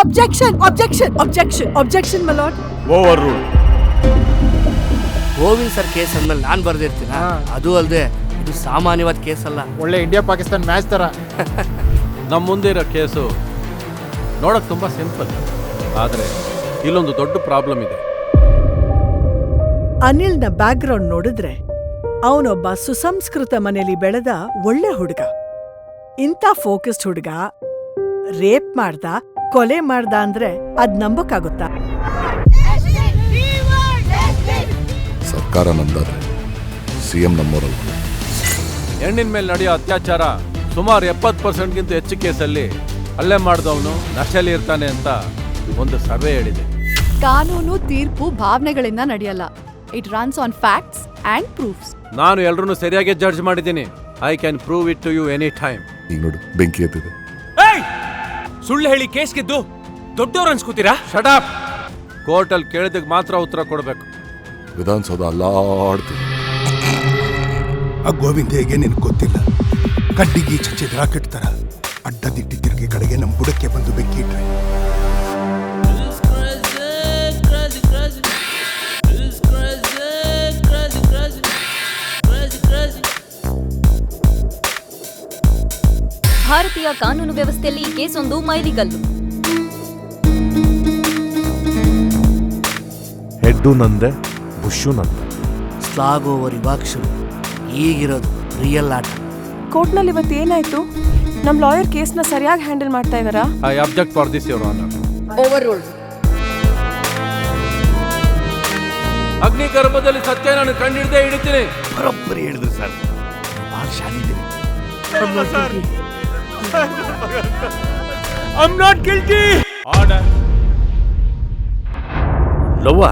Objection objection objection objection milord. Overrule. Govind sir case ಅಂದ್ಮೇಲೆ ನಾನ್ ಬರ್ದಿರ್ತೀನ. ಅದು ಅಲ್ಲದೆ ಇದು ಸಾಮಾನ್ಯವಾದ ಕೇಸ್ ಅಲ್ಲ. ಒಳ್ಳೆ ಇಂಡಿಯಾ ಪಾಕಿಸ್ತಾನ್ ಮ್ಯಾಚ್ ತರ. ನಮ್ಮ ಮುಂದೆ ಇರೋ ಕೇಸು ನೋಡಕ್ ತುಂಬಾ ಸಿಂಪಲ್, ಆದ್ರೆ ಇಲ್ಲೊಂದು ದೊಡ್ಡ ಪ್ರಾಬ್ಲಮ್ ಇದೆ. ಅನಿಲ್ನ ಬ್ಯಾಕ್ಗ್ರೌಂಡ್ ನೋಡಿದ್ರೆ ಅವನೊಬ್ಬ ಸುಸಂಸ್ಕೃತ ಮನೆಯಲ್ಲಿ ಬೆಳೆದ ಒಳ್ಳೆ ಹುಡುಗ. ಇಂಥ ಫೋಕಸ್ಡ್ ಹುಡುಗ ರೇಪ್ ಮಾಡ್ದ, ಕೊಲೆ ಮಾಡ್ದ ಅಂದ್ರೆ ಅದ್ ನಂಬಕ್ಕಾಗುತ್ತಾ? ಸರ್ಕಾರ ನಮ್ದಾದ್ರೆ ಸಿಎಂ ನಮ್ಮೋರಲ್ಲ. ಹೆಣ್ಣಿನ ಮೇಲೆ ನಡೆಯೋ ಅತ್ಯಾಚಾರ ಸುಮಾರು 70%ಗಿಂತ ಹೆಚ್ಚು ಕೇಸಲ್ಲಿ ಹಲ್ಲೆ ಮಾಡಿದವನು ನಶೆಯಲ್ಲಿ ಇರ್ತಾನೆ ಅಂತ ಒಂದು ಸರ್ವೆ ಹೇಳಿದೆ. ಕಾನೂನು ತೀರ್ಪು ಭಾವನೆಗಳಿಂದ ನಡೆಯಲ್ಲ. It runs on facts and proofs. ನಾನು ಎಲ್ರೂ ಸರಿಯಾಗಿ ಜಡ್ಜ್ ಮಾಡಿದ್ದೀನಿ. I can prove it to you any time. ಈಗ ನೋಡು, ಬೆಂಕಿ ಎತ್ತಿದೆ. ಸುಳ್ಳು ಹೇಳಿ ಕೇಸ್ ಗೆದ್ದು ದೊಡ್ಡವ್ರು ಅನ್ಸ್ಕೋತೀರಾ? Shut up. ಕೋರ್ಟಲ್ಲಿ ಕೇಳಿದಕ್ಕೆ ಮಾತ್ರ ಉತ್ತರ ಕೊಡಬೇಕು. ವಿಧಾನಸೌಧ ಅಲ್ಲಾಡ್ತೀನಿ. ಆ ಗೋವಿಂದ ಹೇಗೆ ನಿನಗೆ ಗೊತ್ತಿಲ್ಲ. ಕಡ್ಡಿಗೆ ಚಚ್ಚಿದ ರಾಕೆಟ್ ತರ ಅಡ್ಡದಿಟ್ಟಿ ತಿರುಗಿ ಕಡೆಗೆ ನಮ್ಮ ಬುಡಕ್ಕೆ ಬಂದು ಬೆಂಕಿ ಇಟ್ರೆ. ಭಾರತೀಯ ಕಾನೂನು ವ್ಯವಸ್ಥೆಯಲ್ಲಿ ಈ ಕೇಸ್ ಒಂದು ಮೈಲಿಗಲ್ಲು. ಹೆಡ್ಡು ನಂದೆ, ಬುಷು ನಂದೆ. ಸ್ಲಾಗ್ ಓವರ್ ಇವಾಗ ಶುರು. ಈಗಿರೋದು ರಿಯಲ್ ಆಟ. ಕೋರ್ಟ್ನಲ್ಲಿ ಇವತ್ತು ಏನಾಯ್ತು? ನಮ್ಮ ಲಾಯರ್ ಕೇಸ್ನ ಸರಿಯಾಗಿ ಹ್ಯಾಂಡಲ್ ಮಾಡ್ತಾ ಇದಾರಾ? I object for this your honour. Overruled. ಅಗ್ನಿ ಗರ್ಭದಲ್ಲಿ ಸತ್ಯ ನಾನು ಕಂಡಿಡ್ದೇ ಹಿಡಿತೀನಿ. ಬರೋಬ್ಬರಿ ಹೇಳಿದ್ರು ಸರ್. ಭಾಳ ಶಾಲಿದ್ದೀನಿ. I'm not guilty. Order. ಲವ್ವ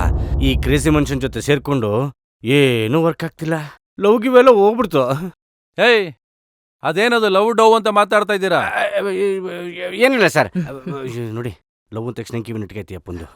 ಈ ಕ್ರೇಜಿ ಮನುಷ್ಯನ ಜೊತೆ ಸೇರ್ಕೊಂಡು ಏನೂ ವರ್ಕ್ ಆಗ್ತಿಲ್ಲ. ಲವ್ ಗಿವೆಲ್ಲ ಹೋಗ್ಬಿಡ್ತು. ಹೇಯ್, ಅದೇನದು ಲವ್ ಡವ್ ಅಂತ ಮಾತಾಡ್ತಾ ಇದ್ದೀರಾ? ಏನಿಲ್ಲ ಸರ್, ನೋಡಿ ಲವ್ ತಕ್ಷಣ ಕಿವಿ ನೆಟ್ಕೈತಿ ಅಪ್ಪಂದು.